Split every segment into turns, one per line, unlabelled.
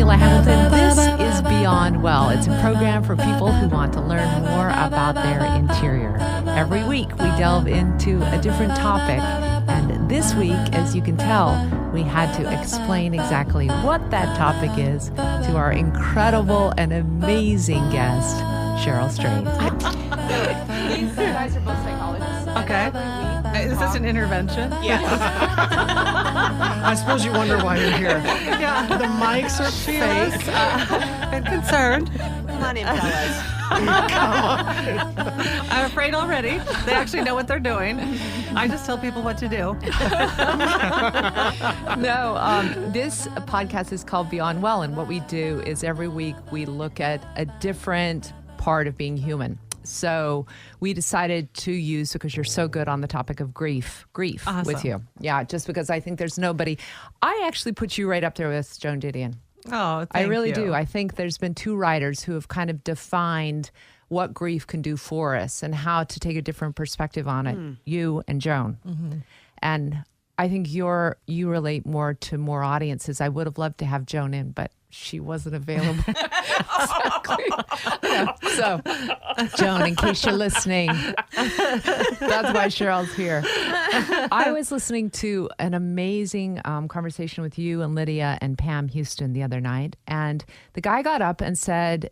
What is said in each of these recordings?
Sheila Hamilton. This is Beyond Well. It's a program for people who want to learn more about their interior. Every week, we delve into a different topic. And this week, as you can tell, we had to explain exactly what that topic is to our incredible and amazing guest, Cheryl Strayed. These guys are both psychologists.
Okay. Is this an intervention?
Yes.
I suppose you wonder why you're here.
Yeah.
The mics are fake.
I'm concerned.
Come on in, fellas.
I'm afraid already. They actually know what they're doing. I just tell people what to do.
This podcast is called Beyond Well, and what we do is every week we look at a different part of being human. So we decided to use, because you're so good on the topic of grief
Awesome.
with you. Yeah, just because I think there's nobody. I actually put you right up there with Joan Didion.
Oh,
I really
you.
do. I think there's been two writers who have kind of defined what grief can do for us and how to take a different perspective on it, you and Joan. Mm-hmm. And I think you relate more to more audiences. I would have loved to have Joan in, but she wasn't available. Exactly. Yeah. So, Joan, in case you're listening, that's why Cheryl's here. I was listening to an amazing conversation with you and Lydia and Pam Houston the other night, and the guy got up and said,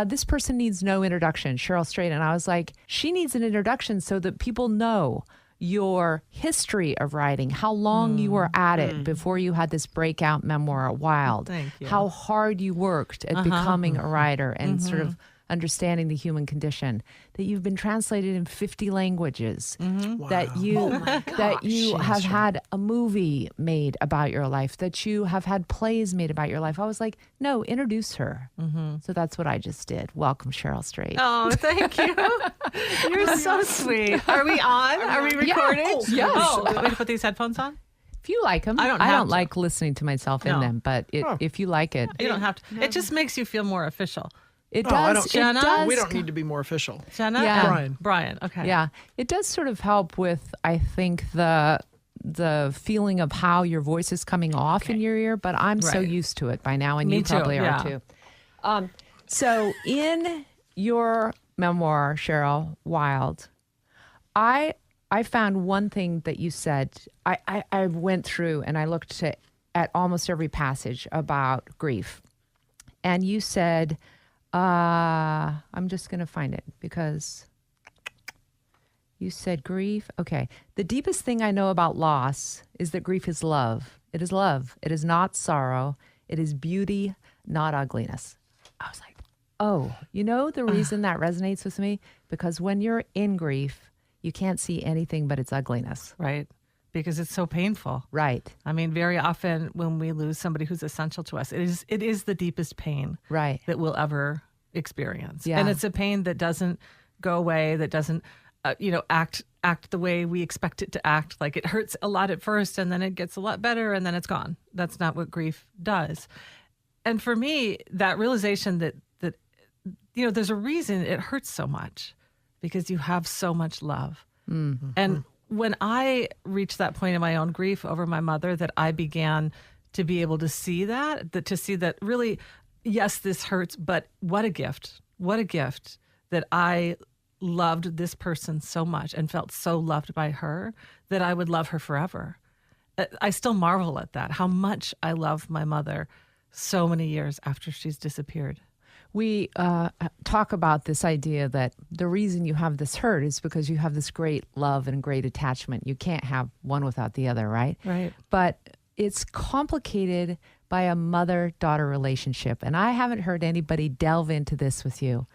this person needs no introduction, Cheryl Strayed. And I was like, she needs an introduction so that people know your history of writing, how long you were at it before you had this breakout memoir, Wild,
Thank you.
how hard you worked at becoming a writer and sort of understanding the human condition, that you've been translated in 50 languages, that you have had a movie made about your life, that you have had plays made about your life. I was like, no, introduce her. So that's what I just did. Welcome, Cheryl Strayed.
Oh, thank you. You're so sweet. Are we on? Are we recording?
Oh, yes.
Oh, want me to put these headphones on?
If you like them,
I don't
like listening to myself in
No.
them, but if you like it,
You don't have to. It just makes you feel more official.
it
Oh, I
does.
don't-
Jenna?
It does.
We don't need to be more official.
Jenna?
Yeah.
And Brian. Okay.
Yeah, it does sort of help with, I think, the feeling of how your voice is coming off in your ear, but I'm so
Right.
used to it by now, and
Me
you
too,
probably
yeah.
are too. So in your memoir, Cheryl, Wild, I found one thing that you said. I went through and I looked at almost every passage about grief, and you said, I'm just going to find it because you said grief. Okay. The deepest thing I know about loss is that grief is love. It is love. It is not sorrow. It is beauty, not ugliness. I was like, oh, you know the reason that resonates with me? Because when you're in grief, you can't see anything but its ugliness.
Right. Because it's so painful.
Right.
I mean, very often when we lose somebody who's essential to us, it is the deepest pain
Right.
that we'll ever experience.
Yeah.
And it's a pain that doesn't go away, that doesn't, act the way we expect it to act. Like it hurts a lot at first and then it gets a lot better and then it's gone. That's not what grief does. And for me, that realization that there's a reason it hurts so much, because you have so much love. Mm-hmm. And when I reached that point in my own grief over my mother, that I began to be able to see that really, yes, this hurts, but what a gift that I loved this person so much and felt so loved by her that I would love her forever. I still marvel at that, how much I love my mother so many years after she's disappeared.
We talk about this idea that the reason you have this hurt is because you have this great love and great attachment. You can't have one without the other, right?
Right.
But it's complicated by a mother-daughter relationship. And I haven't heard anybody delve into this with you.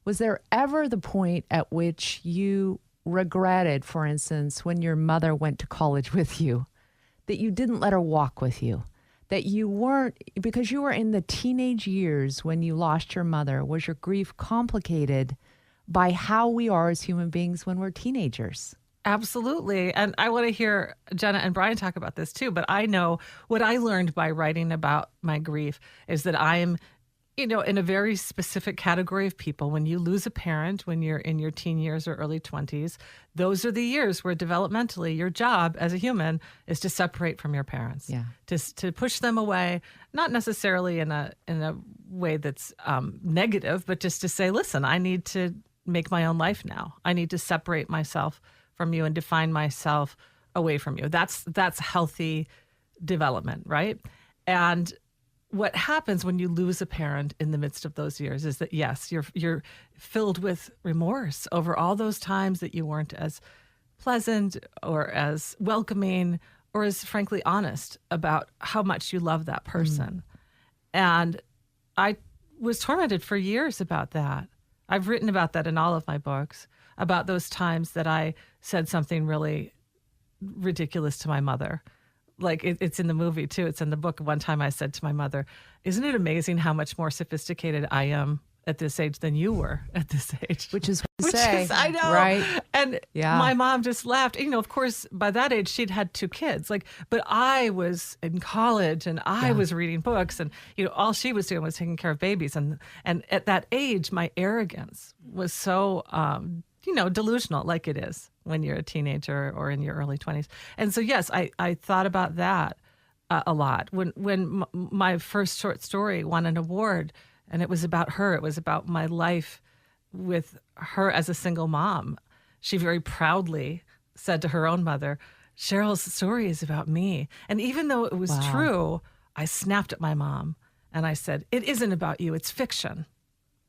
Was there ever the point at which you regretted, for instance, when your mother went to college with you, that you didn't let her walk with you? That you weren't, because you were in the teenage years when you lost your mother, was your grief complicated by how we are as human beings when we're teenagers?
Absolutely. And I want to hear Jenna and Brian talk about this too. But I know what I learned by writing about my grief is that I'm in a very specific category of people, when you lose a parent, when you're in your teen years or early 20s, those are the years where developmentally your job as a human is to separate from your parents, to push them away, not necessarily in a way that's negative, but just to say, listen, I need to make my own life now. I need to separate myself from you and define myself away from you. That's healthy development, right? And what happens when you lose a parent in the midst of those years is that, yes, you're filled with remorse over all those times that you weren't as pleasant or as welcoming or as frankly honest about how much you love that person. And I was tormented for years about that. I've written about that in all of my books, about those times that I said something really ridiculous to my mother. Like it's in the movie too. It's in the book. One time I said to my mother, "Isn't it amazing how much more sophisticated I am at this age than you were at this age?"
Which is what you say,
I know,
right?
And my mom just laughed. Of course, by that age she'd had 2 kids. But I was in college and I was reading books, and all she was doing was taking care of babies. And at that age, my arrogance was so delusional, like it is when you're a teenager or in your early 20s. And so, yes, I thought about that a lot. When my first short story won an award, and it was about her, it was about my life with her as a single mom, she very proudly said to her own mother, "Cheryl's story is about me." And even though it was true, I snapped at my mom and I said, "It isn't about you, it's fiction."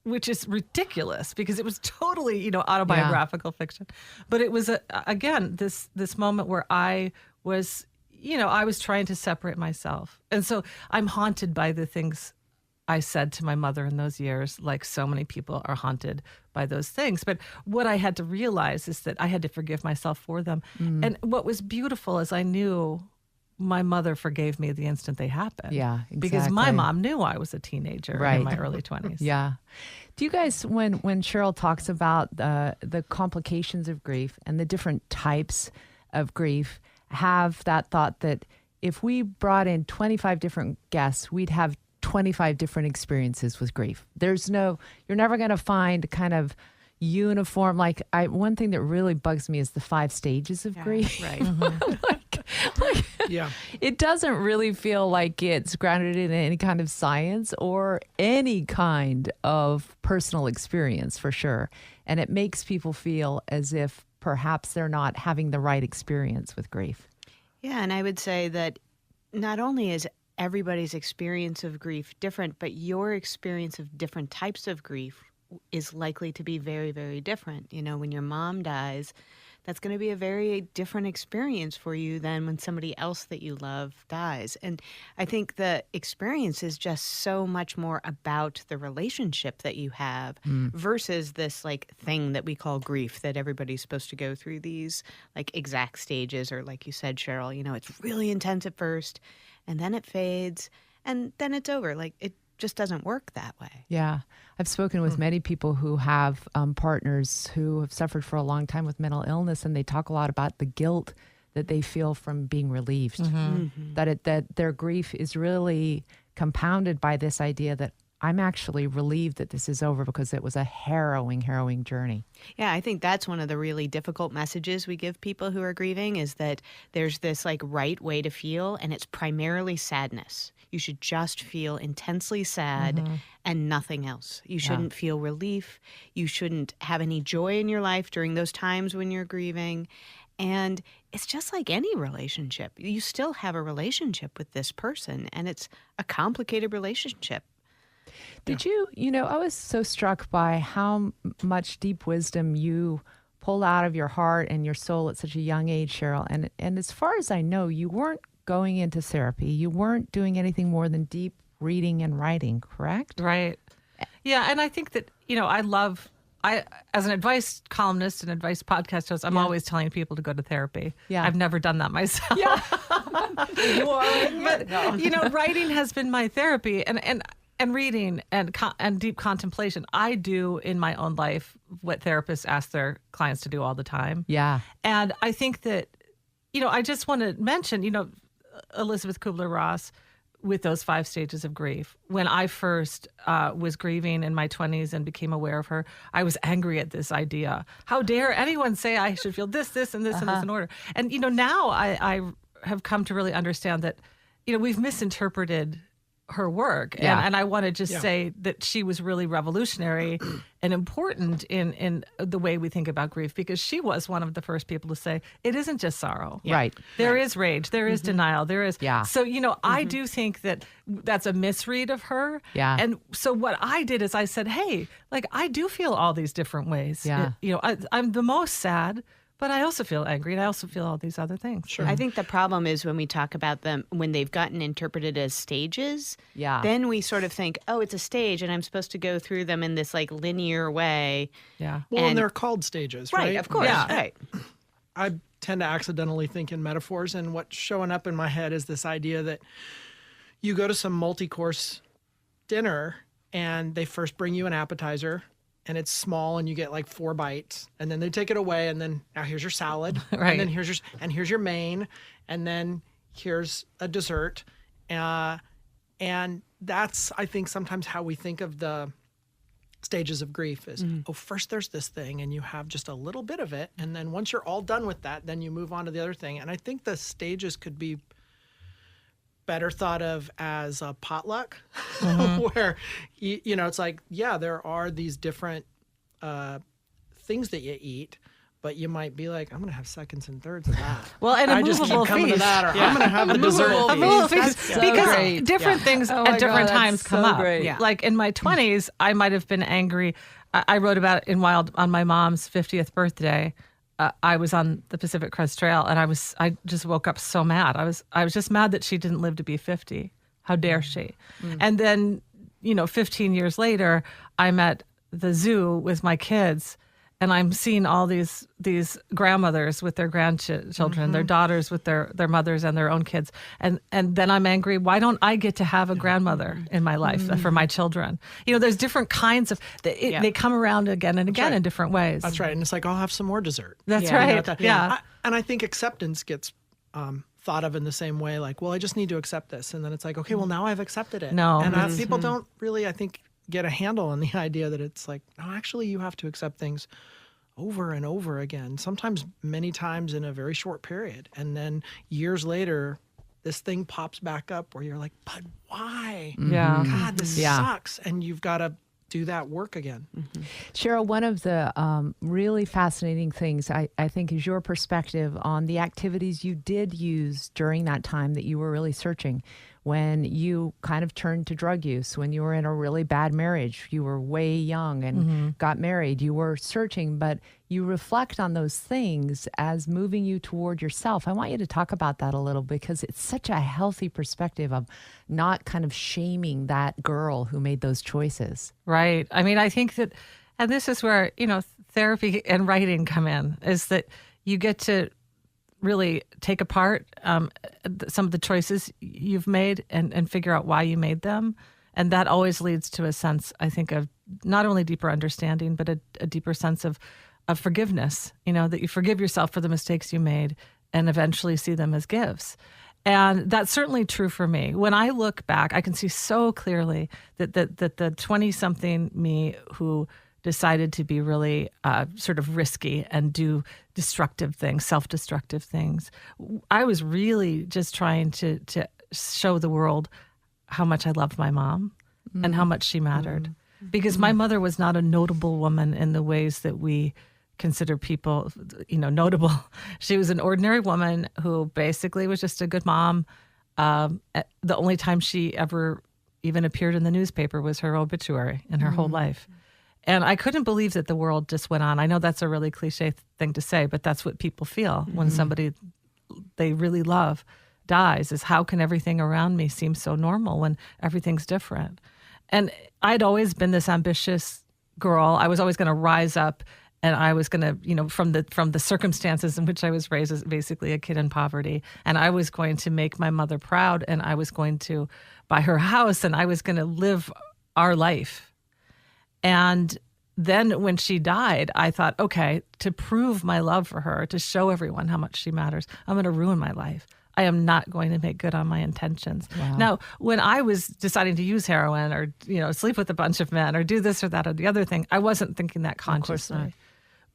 Which is ridiculous because it was totally, autobiographical fiction. But it was, again, this moment where I was, I was trying to separate myself. And so I'm haunted by the things I said to my mother in those years, like so many people are haunted by those things. But what I had to realize is that I had to forgive myself for them. And what was beautiful is I knew my mother forgave me the instant they happened.
Yeah, exactly.
Because my mom knew I was a teenager in my early 20s.
Yeah. Do you guys, when Cheryl talks about the complications of grief and the different types of grief, have that thought that if we brought in 25 different guests, we'd have 25 different experiences with grief? You're never going to find kind of uniform, one thing that really bugs me is the 5 stages of grief.
Right.
It doesn't really feel like it's grounded in any kind of science or any kind of personal experience, for sure. And it makes people feel as if perhaps they're not having the right experience with grief.
Yeah, and I would say that not only is everybody's experience of grief different, but your experience of different types of grief is likely to be very, very different. When your mom dies, that's going to be a very different experience for you than when somebody else that you love dies. And I think the experience is just so much more about the relationship that you have versus this thing that we call grief, that everybody's supposed to go through these exact stages, or like you said, Cheryl, it's really intense at first and then it fades and then it's over. It just doesn't work that way.
Yeah. I've spoken with many people who have partners who have suffered for a long time with mental illness, and they talk a lot about the guilt that they feel from being relieved, that their grief is really compounded by this idea that I'm actually relieved that this is over because it was a harrowing journey.
Yeah, I think that's one of the really difficult messages we give people who are grieving, is that there's this right way to feel, and it's primarily sadness. You should just feel intensely sad and nothing else. You shouldn't feel relief. You shouldn't have any joy in your life during those times when you're grieving. And it's just like any relationship. You still have a relationship with this person, and it's a complicated relationship.
Did you, I was so struck by how much deep wisdom you pulled out of your heart and your soul at such a young age, Cheryl. And as far as I know, you weren't going into therapy. You weren't doing anything more than deep reading and writing, correct?
Right. Yeah, and I think that, I as an advice columnist and advice podcast host, I'm always telling people to go to therapy. Yeah. I've never done that myself.
Yeah.
You are. But, writing has been my therapy, and reading and deep contemplation. I do in my own life what therapists ask their clients to do all the time.
Yeah.
And I think that, I just want to mention, Elizabeth Kubler-Ross with those 5 stages of grief. When I first was grieving in my 20s and became aware of her, I was angry at this idea. How dare anyone say I should feel this, and this, and this in order? And, now I have come to really understand that, we've misinterpreted her work. And I want to just say that she was really revolutionary and important in the way we think about grief, because she was one of the first people to say, it isn't just sorrow.
Right.
There is rage. There is denial. There is. Yeah. So, I do think that that's a misread of her.
Yeah.
And so what I did is I said, hey, I do feel all these different ways.
Yeah.
I'm the most sad, but I also feel angry, and I also feel all these other things.
Sure. I think the problem is when we talk about them, when they've gotten interpreted as stages,
Yeah.
then we sort of think, oh, it's a stage, and I'm supposed to go through them in this linear way.
Yeah.
Well, and
And-
they're called stages, right?
Right, of course.
Yeah.
Right.
I tend to accidentally think in metaphors, and what's showing up in my head is this idea that you go to some multi-course dinner, and they first bring you an appetizer, and it's small, and you get 4 bites, and then they take it away, and then now here's your salad,
Right.
and then here's your main, and then here's a dessert, and that's, I think, sometimes how we think of the stages of grief is, first there's this thing, and you have just a little bit of it, and then once you're all done with that, then you move on to the other thing. And I think the stages could be better thought of as a potluck, where it's there are these different things that you eat, but you might be like, I'm going to have seconds and thirds of that.
Well, and a
I just keep
movable
coming to
feast.
that, or I'm going to have the dessert.
A movable feast.
so
Because
great.
different things
Oh my
at different
God,
times
that's
come
so
up.
great.
Yeah.
Like in my 20s, I might have been angry. I wrote about it in Wild on my mom's 50th birthday. I was on the Pacific Crest Trail, and I just woke up so mad. I was just mad that she didn't live to be 50. How dare she? And then, 15 years later, I'm at the zoo with my kids, and I'm seeing all these grandmothers with their grandchildren, their daughters with their mothers and their own kids. And then I'm angry, why don't I get to have a grandmother in my life for my children? There's different kinds of, they come around again and again in different ways.
That's right. And it's I'll have some more dessert.
That's
Yeah.
right. Yeah.
And I think acceptance gets thought of in the same way, I just need to accept this. And then it's okay, well, now I've accepted it.
No.
And people don't really, I think, get a handle on the idea that it's no, actually, you have to accept things over and over again, sometimes many times in a very short period. And then years later, this thing pops back up where you're like, but why?
Yeah.
God, this
Yeah.
sucks. And you've got to do that work again.
Cheryl, one of the really fascinating things I think is your perspective on the activities you did use during that time that you were really searching, when you kind of turned to drug use, when you were in a really bad marriage, you were way young and got married, you were searching, but you reflect on those things as moving you toward yourself. I want you to talk about that a little, because it's such a healthy perspective of not kind of shaming that girl who made those choices.
Right. I mean, I think that, and this is where, therapy and writing come in, is that you get to really take apart some of the choices you've made and figure out why you made them. And that always leads to a sense, I think, of not only deeper understanding, but a deeper sense of forgiveness, that you forgive yourself for the mistakes you made and eventually see them as gifts. And that's certainly true for me. When I look back, I can see so clearly that the 20-something me who decided to be really sort of risky and do destructive things, self-destructive things, I was really just trying to show the world how much I loved my mom and how much she mattered. Because my mother was not a notable woman in the ways that we consider people, notable. She was an ordinary woman who basically was just a good mom. The only time she ever even appeared in the newspaper was her obituary in her whole life. And I couldn't believe that the world just went on. I know that's a really cliche thing to say, but that's what people feel when somebody they really love dies, is how can everything around me seem so normal when everything's different? And I'd always been this ambitious girl. I was always going to rise up, and I was going to, from the circumstances in which I was raised as basically a kid in poverty, and I was going to make my mother proud, and I was going to buy her house, and I was going to live our life. And then when she died, I thought, okay, to prove my love for her, to show everyone how much she matters, I'm going to ruin my life. I am not going to make good on my intentions.
Wow.
Now, when I was deciding to use heroin or, sleep with a bunch of men or do this or that or the other thing, I wasn't thinking that consciously.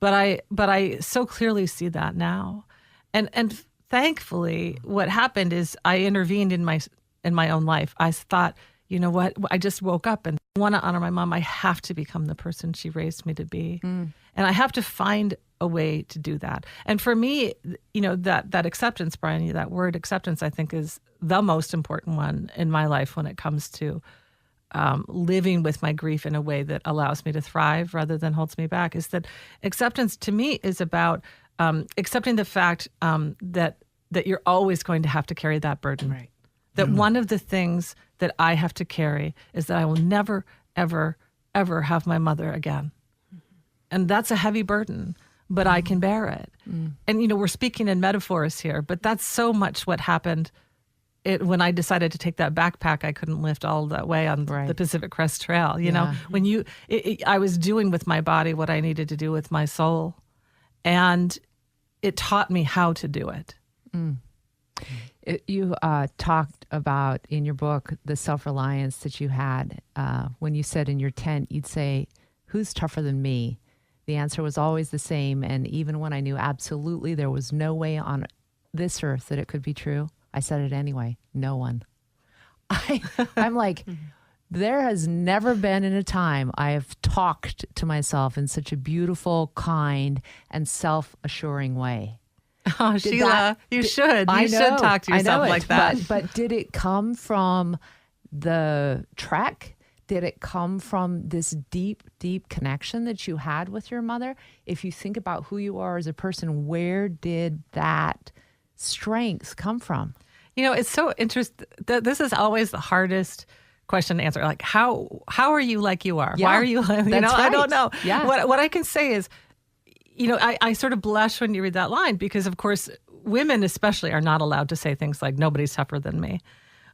not.
But I so clearly see that now. And thankfully, what happened is I intervened in my own life. I thought, you know what? I just woke up and I want to honor my mom. I have to become the person she raised me to be. And I have to find a way to do that. And for me, that acceptance, Brian, that word acceptance, I think is the most important one in my life when it comes to living with my grief in a way that allows me to thrive rather than holds me back. Is that acceptance to me is about accepting the fact that you're always going to have to carry that burden.
Right.
That one of the things that I have to carry is that I will never, ever, ever have my mother again. And that's a heavy burden, but I can bear it. And, we're speaking in metaphors here, but that's so much what happened when I decided to take that backpack I couldn't lift all that way on the Pacific Crest Trail. When I was doing with my body what I needed to do with my soul. And it taught me how to do it.
You talked about in your book the self-reliance that you had when you said in your tent, you'd say, "Who's tougher than me?" The answer was always the same. And even when I knew absolutely there was no way on this earth that it could be true, I said it anyway. No one. I'm like, there has never been in a time I have talked to myself in such a beautiful, kind, and self-assuring way.
Oh, Sheila, you should. You should talk to yourself like that.
But did it come from the trek? Did it come from this deep, deep connection that you had with your mother? If you think about who you are as a person, where did that strength come from?
It's so interesting. This is always the hardest question to answer. Like, how are you like you are?
Yeah,
why are you?
Right.
I don't know.
Yeah.
What I can say is, I sort of blush when you read that line because, of course, women especially are not allowed to say things like nobody's tougher than me.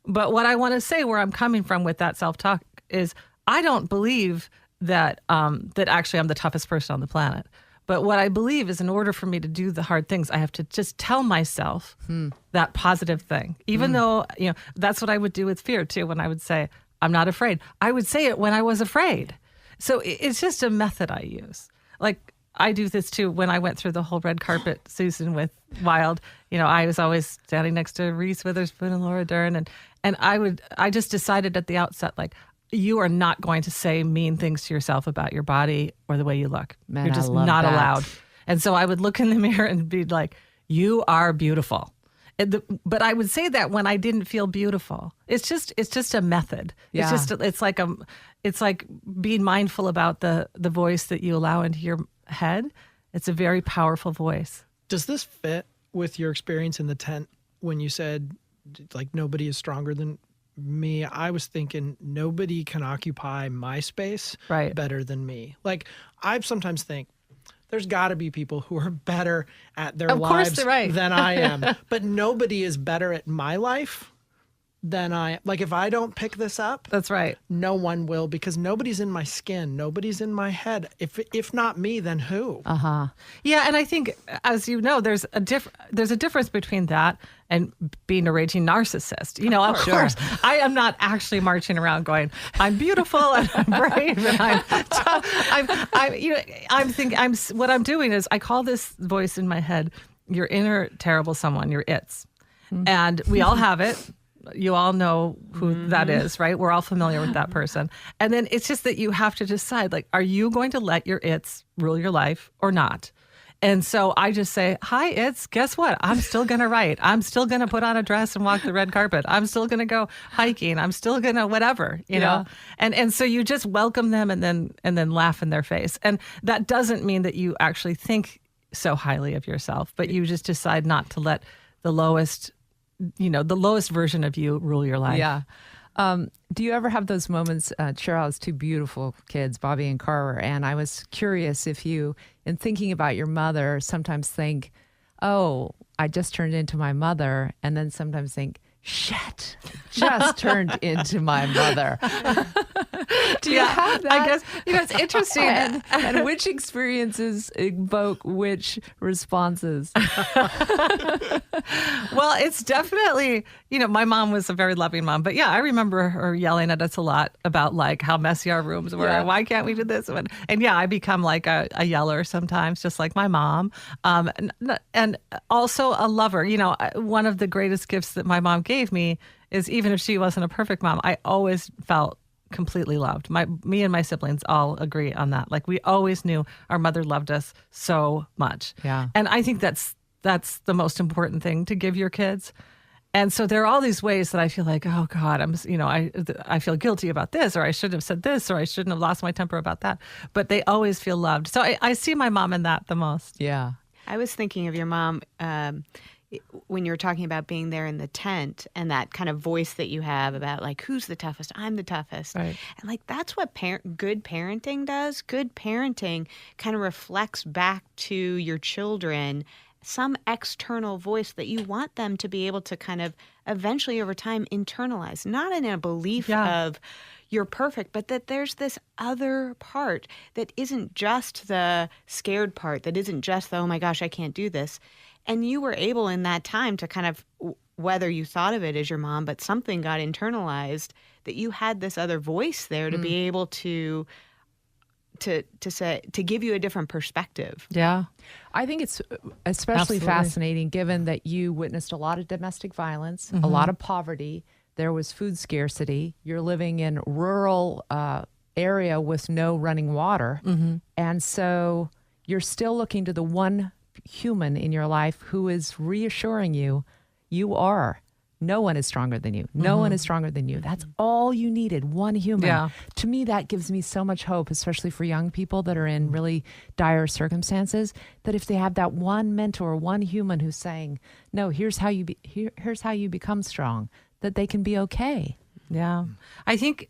But what I want to say, where I'm coming from with that self-talk, is I don't believe that that actually I'm the toughest person on the planet. But what I believe is in order for me to do the hard things, I have to just tell myself that positive thing. Even though, that's what I would do with fear too. When I would say, I'm not afraid, I would say it when I was afraid. So it's just a method I use. Like I do this too. When I went through the whole red carpet season with Wild, I was always standing next to Reese Witherspoon and Laura Dern. And I just decided at the outset, like, you are not going to say mean things to yourself about your body or the way you look.
Man,
you're just
I love
not
that.
allowed. And so I would look in the mirror and be like, you are beautiful. But I would say that when I didn't feel beautiful. It's just a method.
Yeah.
It's like being mindful about the voice that you allow into your head. It's a very powerful voice.
Does this fit with your experience in the tent when you said, like, nobody is stronger than me? I was thinking nobody can occupy my space better than me. Like, I sometimes think there's got to be people who are better at their lives than I am, but nobody is better at my life than I. Like, if I don't pick this up,
that's right.
No one will, because nobody's in my skin, nobody's in my head. If not me, then who?
Yeah, and I think, as you know, there's a difference between that and being a raging narcissist. Of course, I am not actually marching around going, I'm beautiful and I'm brave and I'm tough. What I'm doing is I call this voice in my head your inner terrible someone, your its. And we all have it. You all know who that is, right? We're all familiar with that person. And then it's just that you have to decide, like, are you going to let your its rule your life or not? And so I just say, hi, its, guess what? I'm still going to write. I'm still going to put on a dress and walk the red carpet. I'm still going to go hiking. I'm still going to whatever, you know? And so you just welcome them and then laugh in their face. And that doesn't mean that you actually think so highly of yourself, but you just decide not to let the lowest version of you rule your life.
Yeah. Do you ever have those moments? Cheryl has two beautiful kids, Bobby and Carver, and I was curious if you, in thinking about your mother, sometimes think, oh, I just turned into my mother, and then sometimes think, shit, just turned into my mother. Do you have that?
I guess, it's interesting.
And which experiences evoke which responses?
Well, it's definitely, my mom was a very loving mom, but I remember her yelling at us a lot about like how messy our rooms were.
Yeah.
Why can't we do this? And I become like a yeller sometimes, just like my mom. And also a lover. One of the greatest gifts that my mom gave me is, even if she wasn't a perfect mom, I always felt completely loved. Me and my siblings all agree on that. Like, we always knew our mother loved us so much.
Yeah.
And I think that's the most important thing to give your kids. And so there are all these ways that I feel like, oh God, I feel guilty about this, or I shouldn't have said this, or I shouldn't have lost my temper about that. But they always feel loved. So I see my mom in that the most.
Yeah.
I was thinking of your mom when you were talking about being there in the tent and that kind of voice that you have about like, who's the toughest? I'm the toughest.
Right.
And like, that's what good parenting does. Good parenting kind of reflects back to your children some external voice that you want them to be able to kind of eventually over time internalize, not in a belief of you're perfect, but that there's this other part that isn't just the scared part, that isn't just the, oh my gosh, I can't do this. And you were able in that time to kind of, whether you thought of it as your mom, but something got internalized, that you had this other voice there to be able to give you a different perspective.
Yeah.
I think it's especially
Absolutely.
fascinating given that you witnessed a lot of domestic violence, a lot of poverty. There was food scarcity. You're living in rural area with no running water. And so you're still looking to the one human in your life who is reassuring you, you are. No one is stronger than you. No one is stronger than you. That's all you needed, one human.
Yeah.
To me, that gives me so much hope, especially for young people that are in really dire circumstances, that if they have that one mentor, one human who's saying, no, here's how you here's how you become strong, that they can be okay.
Yeah. I think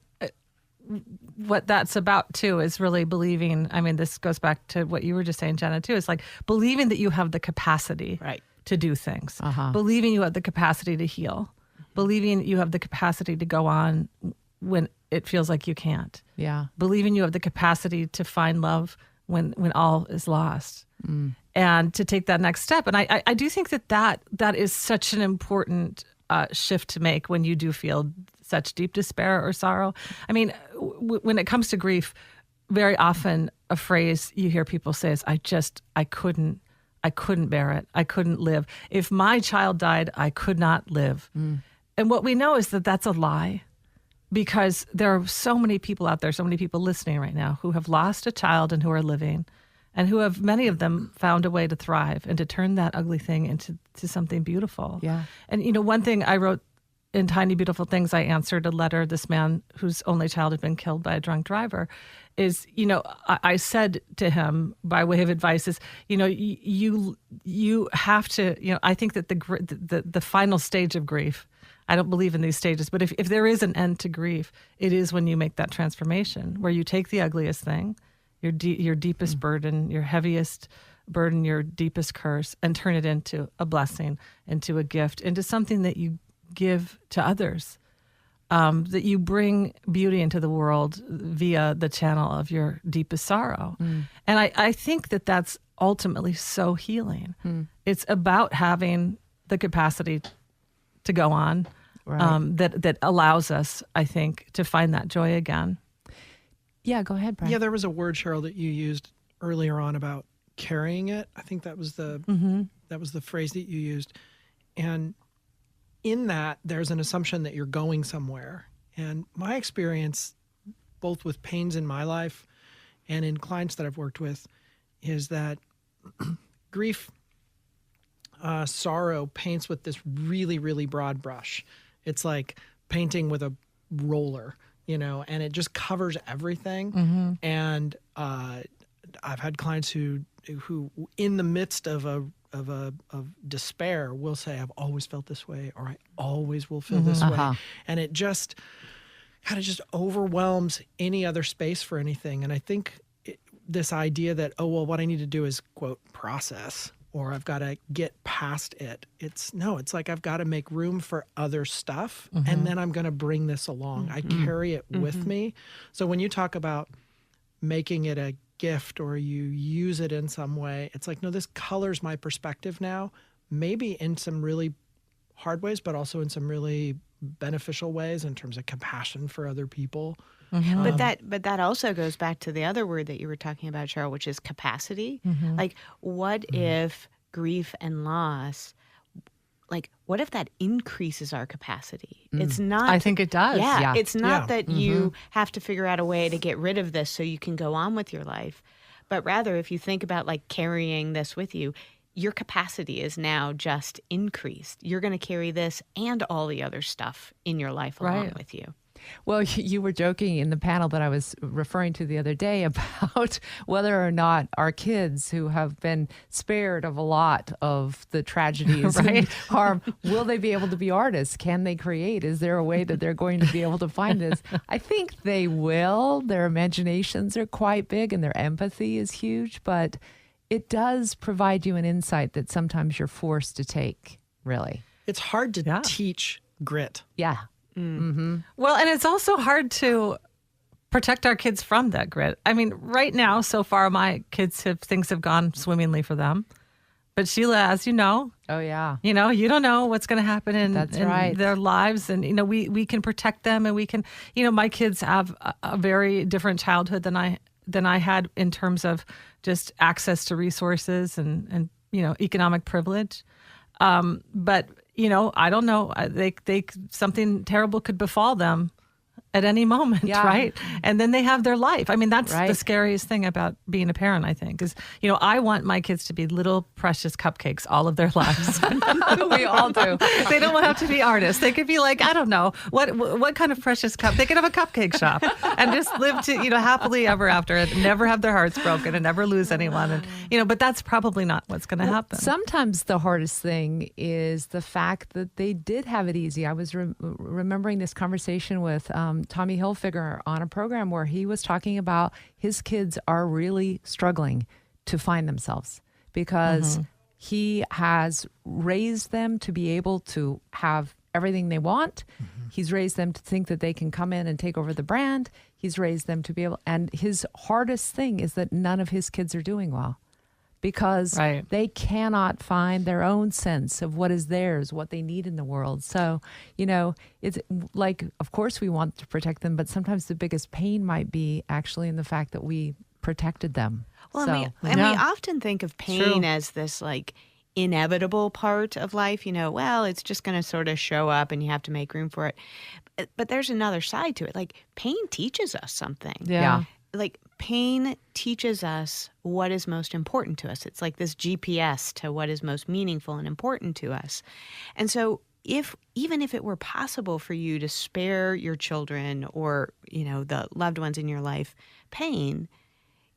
what that's about too is really believing. I mean, this goes back to what you were just saying, Jenna, too. It's like believing that you have the capacity to do things, believing you have the capacity to heal, believing you have the capacity to go on when it feels like you can't.
Yeah.
Believing you have the capacity to find love when all is lost, and to take that next step. And I do think that is such an important shift to make when you do feel such deep despair or sorrow. I mean, when it comes to grief, very often a phrase you hear people say is, I couldn't bear it. I couldn't live. If my child died, I could not live. And what we know is that that's a lie, because there are so many people out there, so many people listening right now who have lost a child and who are living, and who have, many of them, found a way to thrive and to turn that ugly thing into something beautiful.
Yeah.
And, one thing I wrote in Tiny Beautiful Things, I answered a letter, this man whose only child had been killed by a drunk driver, is, I said to him by way of advice is, you have to, I think that the final stage of grief, I don't believe in these stages, but if there is an end to grief, it is when you make that transformation, where you take the ugliest thing, your deepest burden, your heaviest burden, your deepest curse, and turn it into a blessing, into a gift, into something that you give to others. That you bring beauty into the world via the channel of your deepest sorrow. And I think that that's ultimately so healing. It's about having the capacity to go on, that allows us, I think, to find that joy again.
Yeah, go ahead, Brian.
Yeah, there was a word, Cheryl, that you used earlier on about carrying it. I think that was the phrase that you used. And in that, there's an assumption that you're going somewhere. And my experience, both with pains in my life and in clients that I've worked with, is that grief, sorrow paints with this really, really broad brush. It's like painting with a roller, and it just covers everything. And I've had clients who in the midst of despair will say, I've always felt this way, or I always will feel this way. And it just kind of just overwhelms any other space for anything. And I think this idea that, what I need to do is, quote, process, or I've got to get past it. It's like I've got to make room for other stuff, and then I'm going to bring this along. I carry it with me. So when you talk about making it a gift or you use it in some way, it's like, no, this colors my perspective now, maybe in some really hard ways, but also in some really beneficial ways in terms of compassion for other people.
But that also goes back to the other word that you were talking about, Cheryl, which is capacity. Like, what if grief and loss, like, what if that increases our capacity? It's not.
I think it does.
Yeah. It's not that you have to figure out a way to get rid of this so you can go on with your life, but rather, if you think about like carrying this with you, your capacity is now just increased. You're going to carry this and all the other stuff in your life along with you.
Well, you were joking in the panel that I was referring to the other day about whether or not our kids who have been spared of a lot of the tragedies and harm, will they be able to be artists? Can they create? Is there a way that they're going to be able to find this? I think they will. Their imaginations are quite big and their empathy is huge, but it does provide you an insight that sometimes you're forced to take, really.
It's hard to teach grit.
Yeah.
Well, and it's also hard to protect our kids from that grit. I mean, right now, so far, my kids things have gone swimmingly for them. But Sheila, as you know, you don't know what's going to happen in their lives. And, we can protect them and we can, my kids have a very different childhood than I had in terms of just access to resources and economic privilege. But I don't know. They something terrible could befall them at any moment, right? And then they have their life. I mean, that's the scariest thing about being a parent, I think, is, I want my kids to be little precious cupcakes all of their lives.
We all do.
They don't have to be artists. They could be like, I don't know, what kind of precious cup. They could have a cupcake shop and just live to, happily ever after and never have their hearts broken and never lose anyone. And, but that's probably not what's going to happen.
Sometimes the hardest thing is the fact that they did have it easy. I was remembering this conversation with Tommy Hilfiger on a program where he was talking about his kids are really struggling to find themselves because he has raised them to be able to have everything they want. He's raised them to think that they can come in and take over the brand. He's raised them to be able, and his hardest thing is that none of his kids are doing well because they cannot find their own sense of what is theirs, what they need in the world. So, it's like, of course we want to protect them, but sometimes the biggest pain might be actually in the fact that we protected them.
Well, we often think of pain as this like inevitable part of life, it's just going to sort of show up and you have to make room for it. But there's another side to it. Like, pain teaches us something.
Yeah.
Like, pain teaches us what is most important to us. It's like this GPS to what is most meaningful and important to us. And so even if it were possible for you to spare your children or, the loved ones in your life pain,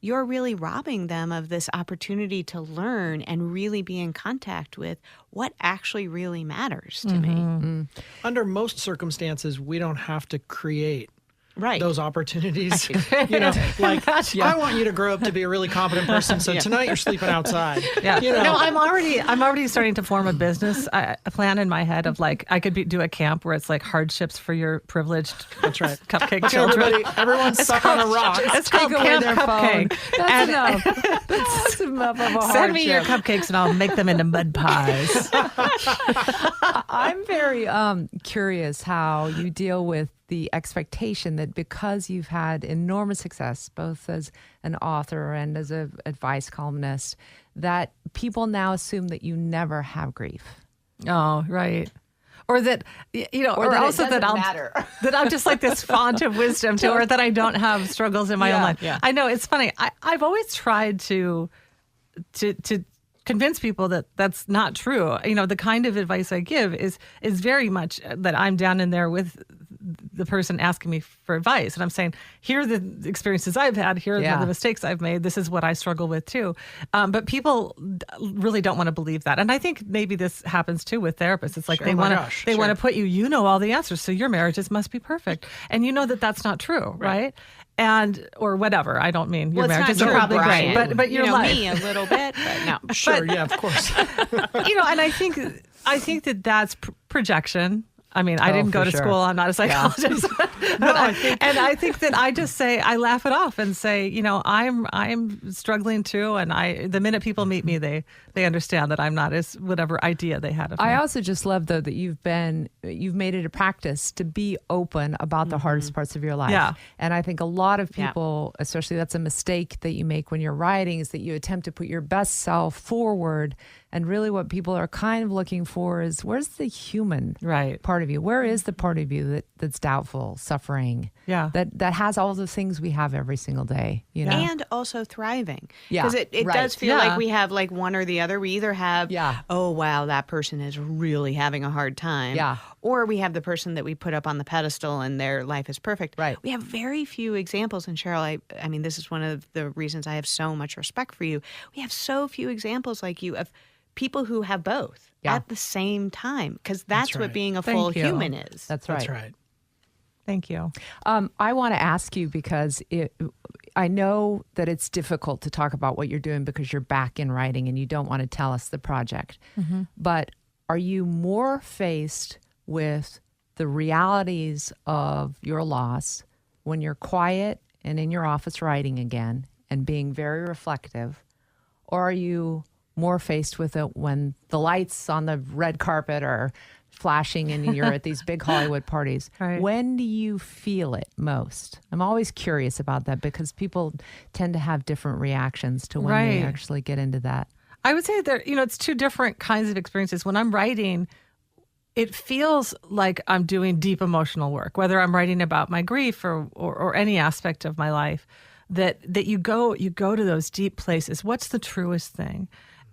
you're really robbing them of this opportunity to learn and really be in contact with what actually really matters to me.
Under most circumstances, we don't have to create
right.
those opportunities. You know, like, I want you to grow up to be a really competent person, so tonight you're sleeping outside.
Yeah.
You know?
No, I'm already starting to form a business a plan in my head of like, I could do a camp where it's like hardships for your privileged
That's right.
cupcake children.
Everyone's stuck on a rock.
It's called Camp Cupcake.
That's enough. That's enough of a hardship.
Send me your cupcakes and I'll make them into mud pies.
I'm very curious how you deal with the expectation that because you've had enormous success, both as an author and as an advice columnist, that people now assume that you never have grief.
Oh, right. Or that, or also that I'm just like this font of wisdom to, or that I don't have struggles in my own life.
Yeah.
I know, it's funny. I've always tried to convince people that that's not true. The kind of advice I give is very much that I'm down in there with the person asking me for advice. And I'm saying, here are the experiences I've had. Here are the mistakes I've made. This is what I struggle with too. But people really don't want to believe that. And I think maybe this happens too with therapists. It's like they want to put you know all the answers. So your marriages must be perfect. And you know that that's not true, right? And or whatever. I don't mean your marriages are probably great, but your life.
Me a little bit, but no.
Sure, yeah, of course.
And I think that that's projection. I mean, I didn't go to school. I'm not a psychologist. I think that I just say, I laugh it off and say, I'm struggling too. And the minute people meet me, they understand that I'm not as whatever idea they had of me.
I also just love though that you've made it a practice to be open about the hardest parts of your life.
Yeah.
And I think a lot of people, especially that's a mistake that you make when you're writing, is that you attempt to put your best self forward. And really what people are kind of looking for is, where's the human part of you? Where is the part of you that's doubtful, suffering, that has all the things we have every single day,
And also thriving.
Yeah.
Because it does feel like we have like one or the other. We either have, oh, wow, that person is really having a hard time.
Yeah.
Or we have the person that we put up on the pedestal and their life is perfect.
Right.
We have very few examples. And Cheryl, I mean, this is one of the reasons I have so much respect for you. We have so few examples like you of people who have both at the same time, because that's what being a full human is.
That's right.
That's right.
Thank you.
I want to ask you because I know that it's difficult to talk about what you're doing because you're back in writing and you don't want to tell us the project. Mm-hmm. But are you more faced with the realities of your loss when you're quiet and in your office writing again and being very reflective? Or are you more faced with it when the lights on the red carpet are flashing and you're at these big Hollywood parties?
Right.
When do you feel it most? I'm always curious about that because people tend to have different reactions to when they actually get into that.
I would say that, it's two different kinds of experiences. When I'm writing, it feels like I'm doing deep emotional work, whether I'm writing about my grief or any aspect of my life, that you go to those deep places. What's the truest thing?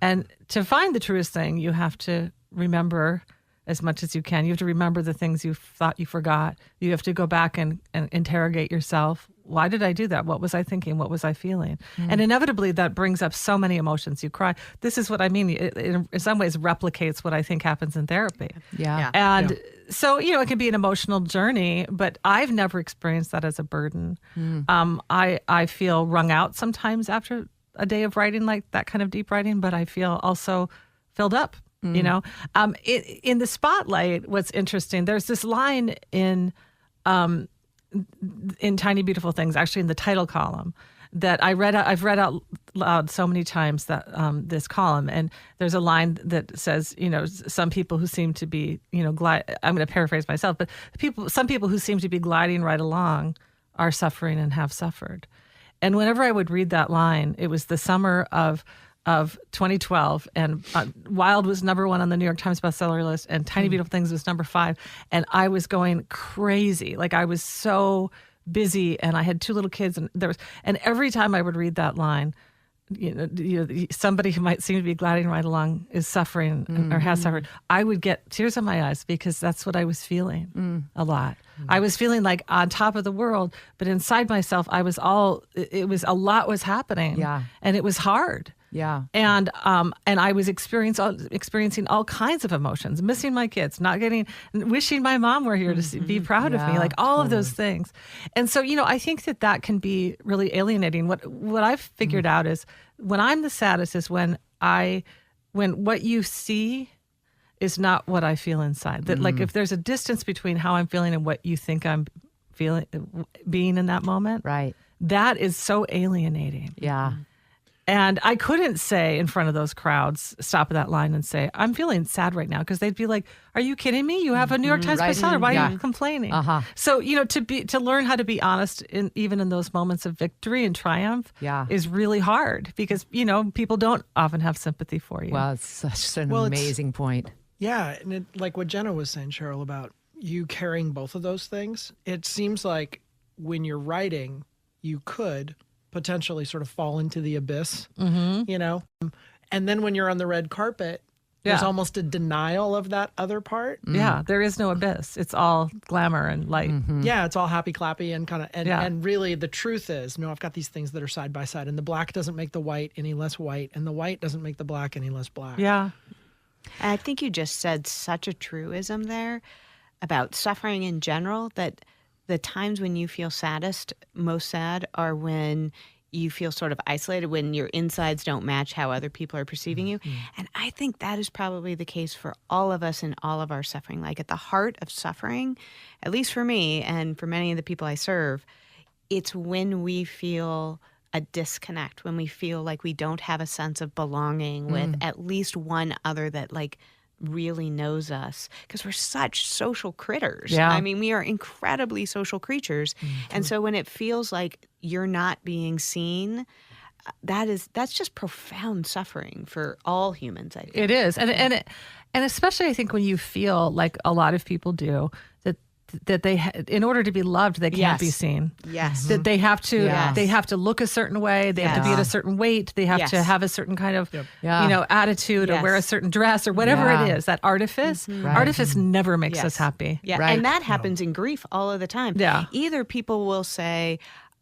And to find the truest thing, you have to remember as much as you can. You have to remember the things you thought you forgot. You have to go back and interrogate yourself. Why did I do that? What was I thinking? What was I feeling? And inevitably, that brings up so many emotions. You cry. This is what I mean. It in some ways replicates what I think happens in therapy.
Yeah.
And so, it can be an emotional journey, but I've never experienced that as a burden. I feel wrung out sometimes after a day of writing, like that kind of deep writing, but I feel also filled up, in the spotlight. What's interesting, there's this line in Tiny Beautiful Things, actually in the title column, that I've read out loud so many times that this column, and there's a line that says, some people who seem to be, I'm going to paraphrase myself, but some people who seem to be gliding right along are suffering and have suffered. And whenever I would read that line, it was the summer of 2012, and Wild was number 1 on the New York Times bestseller list, and Tiny Beautiful Things was number 5, and I was going crazy. Like, I was so busy, and I had 2 little kids, and every time I would read that line, somebody who might seem to be gliding right along is suffering or has suffered. I would get tears in my eyes because that's what I was feeling a lot. I was feeling like on top of the world, but inside myself, a lot was happening.
Yeah.
And it was hard.
Yeah.
And I was experiencing all kinds of emotions, missing my kids, wishing my mom were here to be proud of me, like all of those things. And so, I think that can be really alienating. What I've figured out is when I'm the saddest is when what you see is not what I feel inside. That like if there's a distance between how I'm feeling and what you think I'm feeling, being in that moment,
right?
That is so alienating.
Yeah.
And I couldn't say in front of those crowds, stop at that line and say, I'm feeling sad right now. Because they'd be like, are you kidding me? You have a New York Times bestseller. Why are you complaining? So, to learn how to be honest, even in those moments of victory and triumph is really hard because, people don't often have sympathy for you.
Well, it's such an amazing point.
Yeah. And like what Jenna was saying, Cheryl, about you carrying both of those things, it seems like when you're writing, you could potentially sort of fall into the abyss, and then when you're on the red carpet, There's
Yeah.
almost a denial of that other part.
Yeah, there is no abyss. It's all glamour and light.
Yeah, it's all happy clappy and
Yeah.
and really the truth is, no, I've got these things that are side by side, and the black doesn't make the white any less white, and the white doesn't make the black any less black.
Yeah.
And I think you just said such a truism there about suffering in general, that the times when you feel most sad, are when you feel sort of isolated, when your insides don't match how other people are perceiving you. And I think that is probably the case for all of us in all of our suffering. Like, at the heart of suffering, at least for me and for many of the people I serve, it's when we feel a disconnect, when we feel like we don't have a sense of belonging with at least one other that like really knows us, because we're such social critters.
Yeah.
I mean, we are incredibly social creatures. And so when it feels like you're not being seen, that's just profound suffering for all humans, I think.
It is. And especially I think when you feel like a lot of people do, that they in order to be loved, they can't be
Yes.
seen.
Yes.
That they have to
Yes.
they have to look a certain way, they have to be at a certain weight, they have to
Yes.
have a certain kind of
Yeah.
attitude or wear a
Yes.
certain dress or whatever
Yeah.
it is. That artifice.
Right.
Artifice never makes
Yes.
us happy.
Yeah,
Right.
and that happens in grief all of the time.
Yeah.
Either people will say,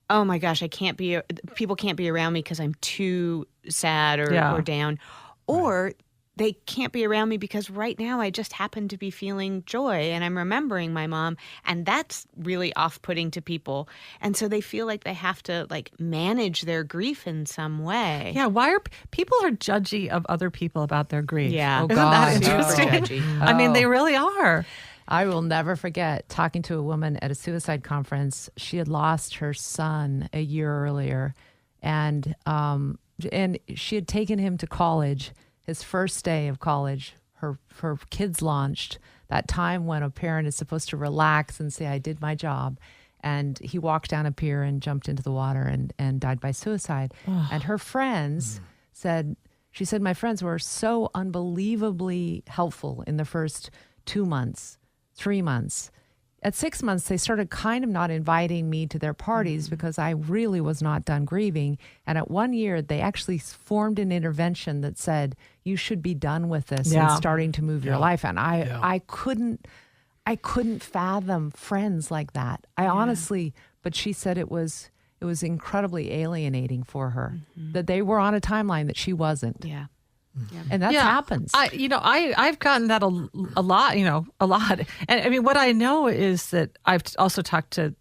"Oh my gosh, people can't be around me because I'm too sad or down," or they can't be around me because right now I just happen to be feeling joy and I'm remembering my mom, and that's really off-putting to people. And so they feel like they have to like manage their grief in some way.
Yeah, why are people are judgy of other people about their grief?
Yeah.
Oh,
Isn't
God.
that
Super
interesting?
judgy.
I mean, they really are.
I will never forget talking to a woman at a suicide conference. She had lost her son a year earlier, and she had taken him to college. His first day of college, her kids launched, that time when a parent is supposed to relax and say, "I did my job." And he walked down a pier and jumped into the water and died by suicide. And her friends said, my friends were so unbelievably helpful in the first 2 months, 3 months. At 6 months, they started kind of not inviting me to their parties because I really was not done grieving. And at 1 year, they actually formed an intervention that said, you should be done with this and starting to move your life. And I couldn't fathom friends like that. I honestly, but she said it was incredibly alienating for her that they were on a timeline that she wasn't.
Yeah.
And that happens.
I've gotten that a lot, a lot. And I mean, what I know is that I've also talked to,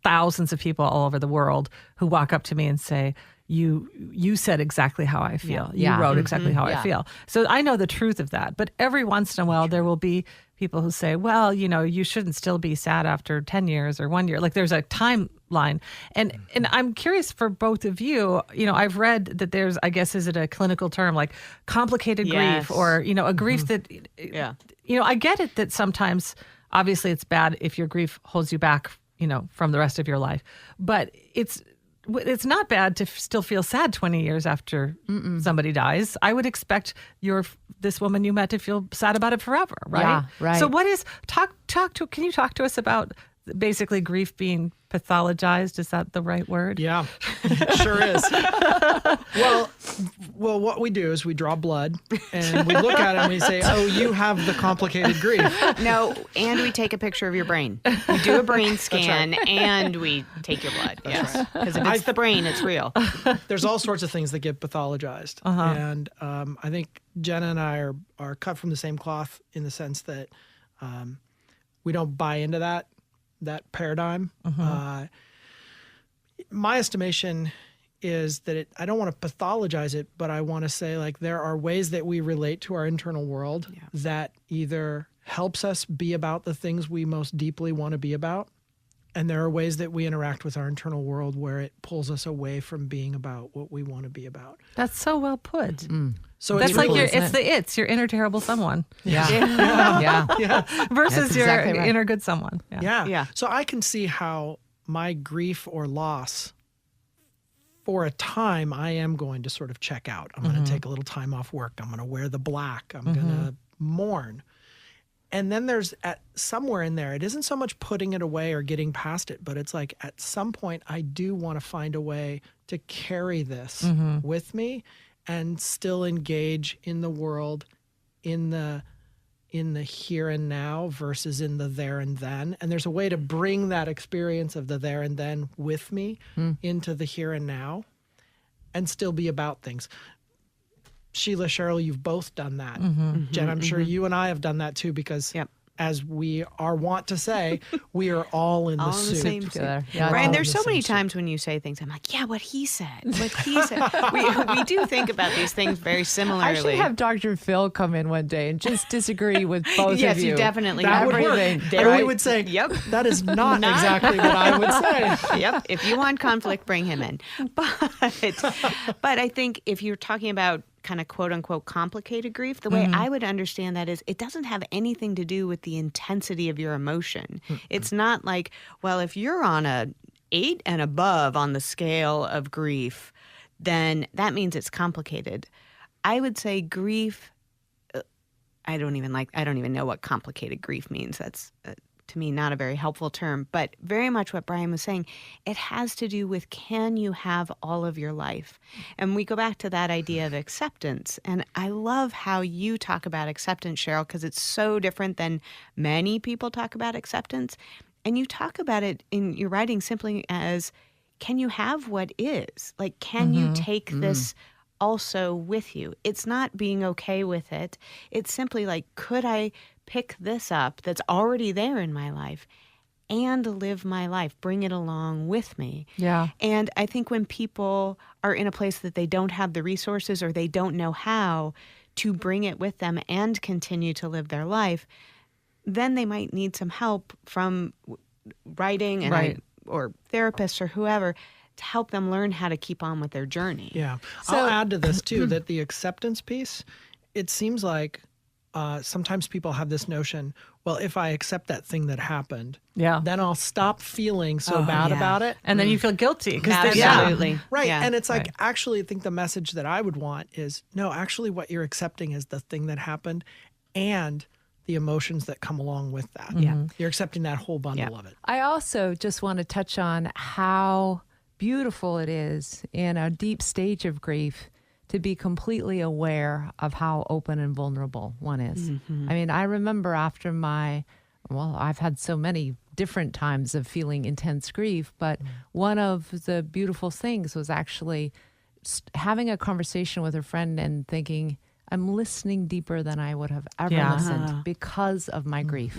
thousands of people all over the world who walk up to me and say, you said exactly how I feel.
Yeah.
You wrote exactly how I feel. So I know the truth of that. But every once in a while, there will be people who say, well, you shouldn't still be sad after 10 years or 1 year. Like there's a timeline. And I'm curious for both of you, I've read that there's, I guess, is it a clinical term, like complicated
Yes.
grief or, a grief that, I get it that sometimes, obviously it's bad if your grief holds you back, from the rest of your life. But it's not bad to still feel sad 20 years after somebody dies. I would expect this woman you met to feel sad about it forever, right?
Yeah, right.
So what is can you talk to us about basically grief being pathologized? Is that the right word?
Yeah, sure is. Well, what we do is we draw blood and we look at it and we say, oh, you have the complicated grief.
No, and we take a picture of your brain. We do a brain scan and we take your blood. Yes, because if it's the brain, it's real.
There's all sorts of things that get pathologized. And I think Jenna and I are cut from the same cloth in the sense that we don't buy into that paradigm. My estimation is that I don't want to pathologize it, but I want to say like there are ways that we relate to our internal world that either helps us be about the things we most deeply want to be about, and there are ways that we interact with our internal world where it pulls us away from being about what we want to be about.
That's so well put.
So
That's
it's
like
really,
your inner terrible someone
Yeah.
versus
That's
your
exactly right.
inner good someone.
Yeah. So I can see how my grief or loss, for a time, I am going to sort of check out. I'm going to take a little time off work. I'm going to wear the black. I'm going to mourn. And then there's somewhere in there, it isn't so much putting it away or getting past it, but it's like at some point I do want to find a way to carry this with me and still engage in the world in the here and now versus in the there and then. And there's a way to bring that experience of the there and then with me into the here and now and still be about things. Sheila, Cheryl, you've both done that. Jen, I'm sure you and I have done that too, because as we are wont to say, we are all in the soup.
Same
together.
soup.
Yeah,
Brian,
all
there's
in the
so many
same
times when you say things, I'm like, yeah, what he said. We do think about these things very similarly.
I should have Dr. Phil come in one day and just disagree with both
yes,
of you.
you definitely
That would work.
Everything.
And we would say, that is not exactly what I would say.
Yep. If you want conflict, bring him in. But I think if you're talking about kind of quote unquote complicated grief, the way I would understand that is it doesn't have anything to do with the intensity of your emotion. It's not like, well, if you're on a 8 and above on the scale of grief, then that means it's complicated. I would say grief, I don't even know what complicated grief means. That's to me not a very helpful term, but very much what Brian was saying, it has to do with, can you have all of your life? And we go back to that idea of acceptance. And I love how you talk about acceptance, Cheryl, because it's so different than many people talk about acceptance. And you talk about it in your writing simply as, can you have what is? Like, can you take this also with you? It's not being okay with it. It's simply like, could I pick this up that's already there in my life and live my life, bring it along with me?
Yeah.
And I think when people are in a place that they don't have the resources or they don't know how to bring it with them and continue to live their life, then they might need some help from writing and or therapists or whoever to help them learn how to keep on with their journey.
Yeah. I'll add to this too, that the acceptance piece, it seems like sometimes people have this notion, well, if I accept that thing that happened, then I'll stop feeling so bad about it.
And then you feel guilty.
Absolutely.
Right.
Yeah.
And it's like, actually, I think the message that I would want is, no, actually what you're accepting is the thing that happened and the emotions that come along with that.
Yeah.
You're accepting that whole bundle of it.
I also just want to touch on how beautiful it is in a deep stage of grief to be completely aware of how open and vulnerable one is. I mean, I remember after I've had so many different times of feeling intense grief, but one of the beautiful things was actually having a conversation with a friend and thinking, I'm listening deeper than I would have ever listened because of my grief.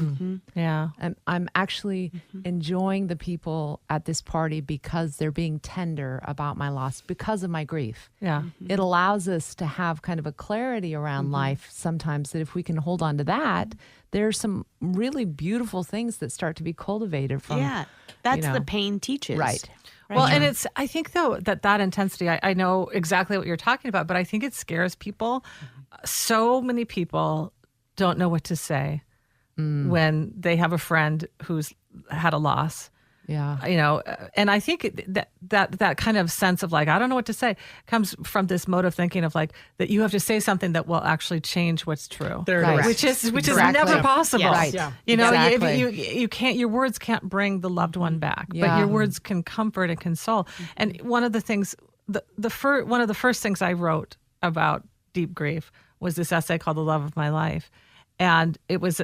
Yeah.
And I'm actually enjoying the people at this party because they're being tender about my loss because of my grief.
Yeah.
It allows us to have kind of a clarity around life sometimes, that if we can hold on to that, there's some really beautiful things that start to be cultivated from.
Yeah. That's the pain teaches.
Right.
Well, and I think though that intensity, I know exactly what you're talking about, but I think it scares people. So many people don't know what to say when they have a friend who's had a loss.
Yeah.
You know, and I think that kind of sense of like, I don't know what to say, comes from this mode of thinking of like, that you have to say something that will actually change what's true.
Right.
Which is
Exactly.
never possible.
Yes.
Right.
Yeah.
You know,
Exactly.
you can't, your words can't bring the loved one back, but your words can comfort and console. And one of the things, one of the first things I wrote about deep grief was this essay called The Love of My Life. And it was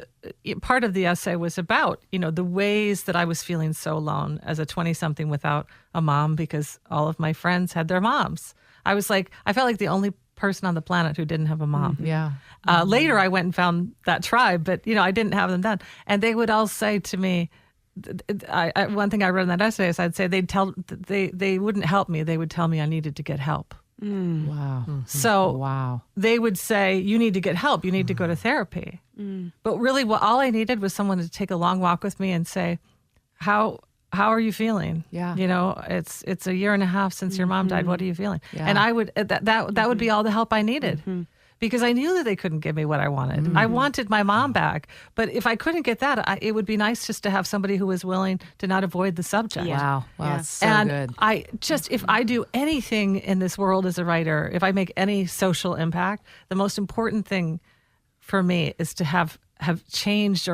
part of the essay was about, the ways that I was feeling so alone as a 20-something without a mom, because all of my friends had their moms. I felt like the only person on the planet who didn't have a mom.
Yeah.
Later, I went and found that tribe, but I didn't have them then. And they would all say to me, one thing I wrote in that essay is I'd say they wouldn't help me. They would tell me I needed to get help.
Wow.
So they would say, you need to get help. You need to go to therapy. But really, all I needed was someone to take a long walk with me and say, how are you feeling?
Yeah.
It's a year and a half since your mom died. What are you feeling?
Yeah.
And I would, that would be all the help I needed. Because I knew that they couldn't give me what I wanted. I wanted my mom back. But if I couldn't get that, it would be nice just to have somebody who was willing to not avoid the subject.
Wow. Wow. It's so
And
good.
if I do anything in this world as a writer, if I make any social impact, the most important thing for me is to have changed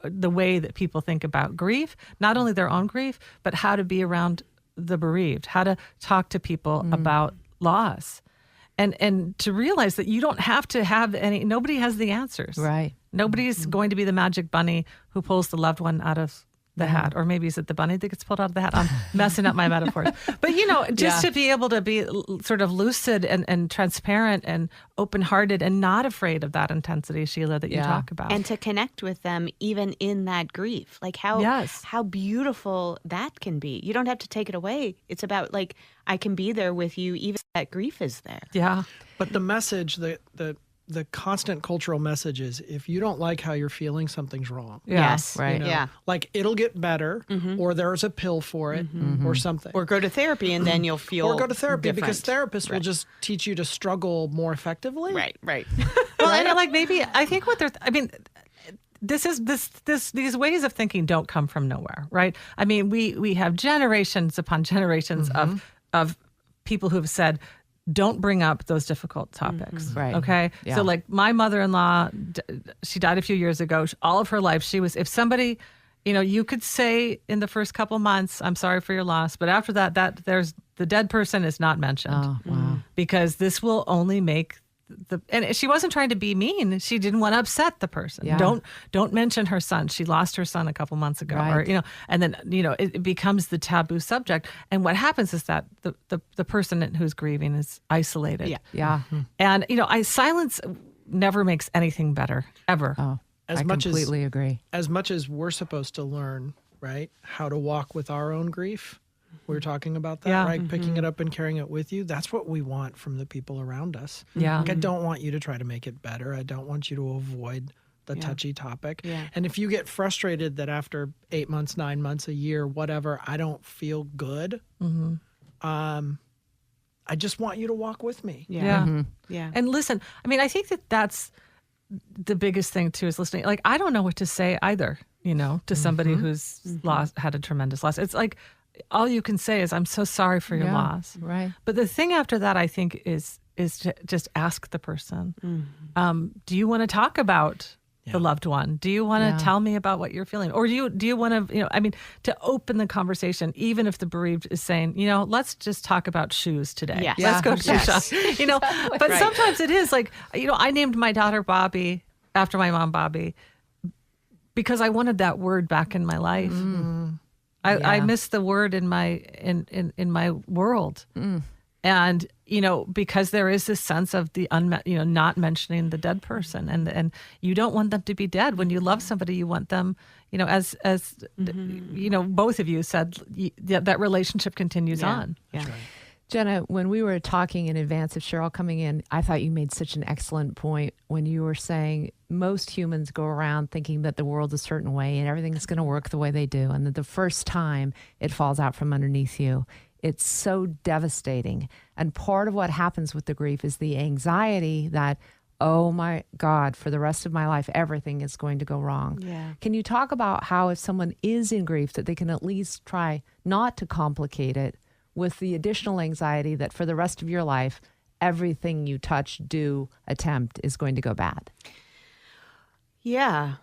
the way that people think about grief, not only their own grief, but how to be around the bereaved, how to talk to people about loss. and to realize that you don't have to have nobody has the answers.
Right.
Nobody's going to be the magic bunny who pulls the loved one out of the hat, or maybe is it the bunny that gets pulled out of the hat? I'm messing up my metaphors. But, just to be able to be sort of lucid and transparent and open-hearted and not afraid of that intensity, Sheila, that you talk about.
And to connect with them even in that grief. Like how beautiful that can be. You don't have to take it away. It's about like, I can be there with you even if that grief is there.
Yeah.
But the message, the constant cultural message is, if you don't like how you're feeling, something's wrong.
Yeah.
Yes.
Right.
Yeah.
Like, it'll get better, or there's a pill for it, or something.
Or go to therapy and then you'll feel
Or go to therapy,
different.
because therapists will just teach you to struggle more effectively.
Right.
Well, and like maybe I think what these ways of thinking don't come from nowhere, right? I mean, we have generations upon generations of people who have said, don't bring up those difficult topics.
Right.
Okay.
Yeah.
So like my mother-in-law, she died a few years ago. All of her life, if somebody, you could say in the first couple months, I'm sorry for your loss. But after that there's the dead person is not mentioned.
Oh, wow.
Because this will only make and she wasn't trying to be mean. She didn't want to upset the person.
Yeah.
Don't mention her son. She lost her son a couple months ago,
Right.
or and then it becomes the taboo subject. And what happens is that the person who's grieving is isolated.
Yeah.
Yeah.
And silence never makes anything better ever.
Oh, I completely agree.
As much as we're supposed to learn, right, how to walk with our own grief. We were talking about that, right? Picking it up and carrying it with you. That's what we want from the people around us.
Yeah.
Like, I don't want you to try to make it better. I don't want you to avoid the touchy topic.
Yeah.
And if you get frustrated that after 8 months, 9 months, a year, whatever, I don't feel good, I just want you to walk with me.
Yeah.
Yeah.
And listen, I mean, I think that's the biggest thing too, is listening. Like, I don't know what to say either, to somebody who's had a tremendous loss. It's like, all you can say is, I'm so sorry for your loss.
Right.
But the thing after that, I think, is to just ask the person, do you want to talk about the loved one? Do you want to tell me about what you're feeling? Or do you want to, to open the conversation, even if the bereaved is saying, let's just talk about shoes today.
Yes.
Let's go shoe shop. But
Right.
sometimes it is like, I named my daughter Bobby after my mom, Bobby, because I wanted that word back in my life. I miss the word in my world. And, because there is this sense of the not mentioning the dead person, and you don't want them to be dead. When you love somebody, you want them, as both of you said, that relationship continues on.
Yeah.
That's right.
Jenna, when we were talking in advance of Cheryl coming in, I thought you made such an excellent point when you were saying most humans go around thinking that the world's a certain way and everything's going to work the way they do. And that the first time it falls out from underneath you, it's so devastating. And part of what happens with the grief is the anxiety that, oh my God, for the rest of my life, everything is going to go wrong.
Yeah.
Can you talk about how if someone is in grief, that they can at least try not to complicate it with the additional anxiety that for the rest of your life, everything you touch, do, attempt is going to go bad?
Yeah.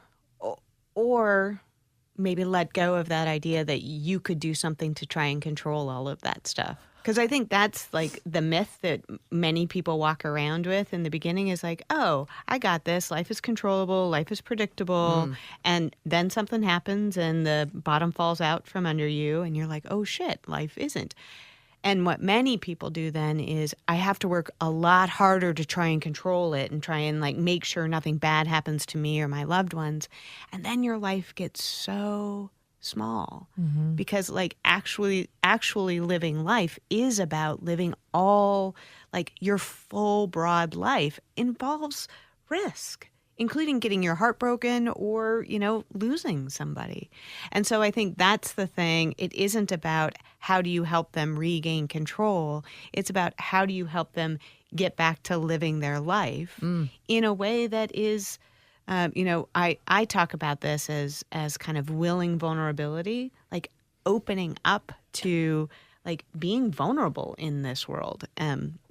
Or maybe let go of that idea that you could do something to try and control all of that stuff. Because I think that's like the myth that many people walk around with in the beginning is like, oh, I got this. Life is controllable. Life is predictable. And then something happens and the bottom falls out from under you and you're like, oh shit, life isn't. And what many people do then is I have to work a lot harder to try and control it and try and like make sure nothing bad happens to me or my loved ones. And then your life gets so small because like actually living life is about living all like your full broad life involves risk, including getting your heart broken or, losing somebody. And so I think that's the thing. It isn't about how do you help them regain control. It's about how do you help them get back to living their life in a way that is, I talk about this as kind of willing vulnerability, like opening up to like being vulnerable in this world.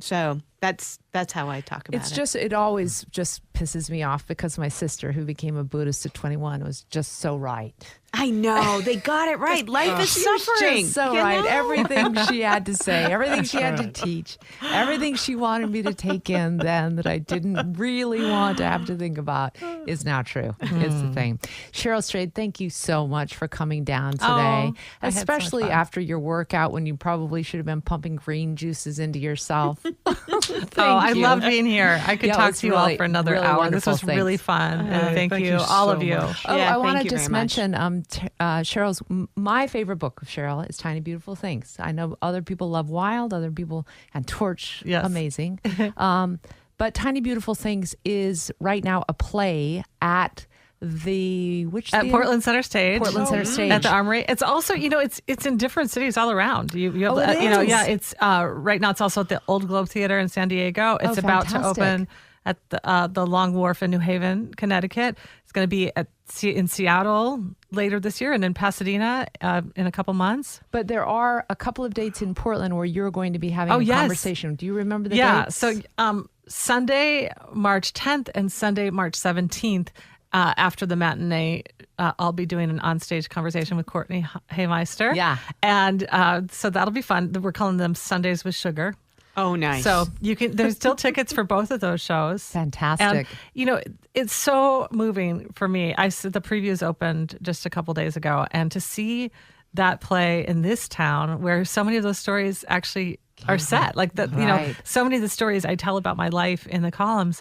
So That's how I talk about it.
It always just pisses me off because my sister, who became a Buddhist at 21, was just so right.
I know. They got it right. Life is
She was
suffering.
just so
you
right.
know?
Everything she had to say, everything she had to teach, everything she wanted me to take in then that I didn't really want to have to think about is now true. It's the thing. Cheryl Strayed, thank you so much for coming down today,
I had so much
especially
fun.
after your workout when you probably should have been pumping green juices into yourself.
I
you.
love being here. I could
Yeah, it
talk
was
to you all
really,
for another
really
hour. This
wonderful.
was really fun. And thank
thank
you,
you
all
so
of you.
much.
Oh,
Yeah,
I want
thank
to
you
just
very much.
mention Cheryl's, my favorite book of Cheryl is Tiny Beautiful Things. I know other people love Wild, other people, and Torch,
Yes.
amazing. But Tiny Beautiful Things is right now a play at the, which
At
theater?
Portland Center Stage.
Portland Center Stage.
At the Armory. It's also, it's in different cities all around. You have,
Oh, it is?
yeah, it's right now it's also at the Old Globe Theater in San Diego. It's about to
fantastic.
open at the Long Wharf in New Haven, Connecticut. It's going to be in Seattle later this year and in Pasadena in a couple months.
But there are a couple of dates in Portland where you're going to be having
Oh,
a
yes.
conversation. Do you remember the
Yeah.
dates?
So Sunday, March 10th and Sunday, March 17th, after the matinee, I'll be doing an onstage conversation with Courtney Haymeister.
Yeah.
And so that'll be fun. We're calling them Sundays with Sugar.
Oh, nice.
So there's still tickets for both of those shows.
Fantastic.
And, it's so moving for me. The previews opened just a couple days ago, and to see that play in this town where so many of those stories actually are set, like
Right.
so many of the stories I tell about my life in the columns,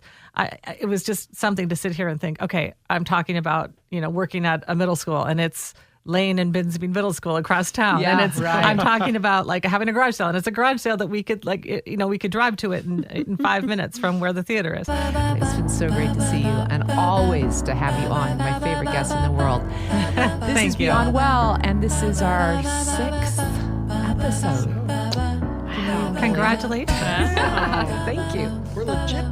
it was just something to sit here and think, okay, I'm talking about, working at a middle school, and it's Lane and Binsby Middle School across town.
Yeah,
And it's,
right.
I'm talking about like having a garage sale, and it's a garage sale that we could we could drive to it in 5 minutes from where the theater is.
It's been so great to see you and always to have you on. My favorite guest in the world. This
Thank
is
you.
Beyond Well, and this is our 6th episode.
Congratulations.
Thank you.
We're legit.